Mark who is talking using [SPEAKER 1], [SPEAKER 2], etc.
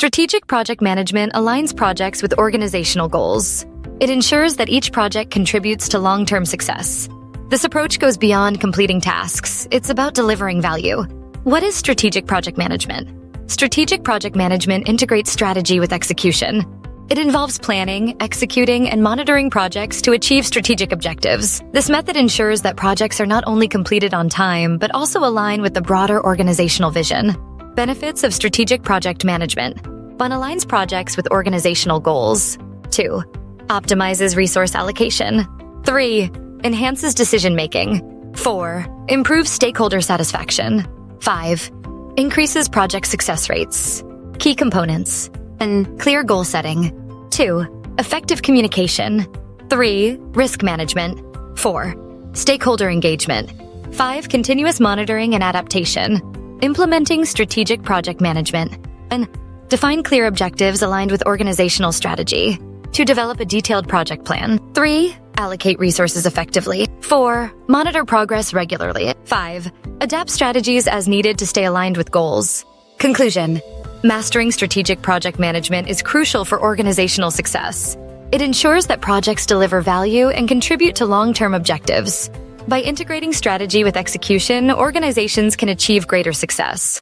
[SPEAKER 1] Strategic project management aligns projects with organizational goals. It ensures that each project contributes to long-term success. This approach goes beyond completing tasks. It's about delivering value. What is strategic project management? Strategic project management integrates strategy with execution. It involves planning, executing, and monitoring projects to achieve strategic objectives. This method ensures that projects are not only completed on time, but also align with the broader organizational vision. Benefits of strategic project management. 1. Aligns projects with organizational goals. 2. Optimizes resource allocation. 3. Enhances decision-making. 4. Improves stakeholder satisfaction. 5. Increases project success rates. Key components. And clear goal setting. 2. Effective communication. 3. Risk management. 4. Stakeholder engagement. 5. Continuous monitoring and adaptation. Implementing strategic project management. And define clear objectives aligned with organizational strategy. To develop a detailed project plan. 3. Allocate resources effectively. 4. Monitor progress regularly. 5. Adapt strategies as needed to stay aligned with goals. Conclusion. Mastering strategic project management is crucial for organizational success. It ensures that projects deliver value and contribute to long-term objectives. By integrating strategy with execution, organizations can achieve greater success.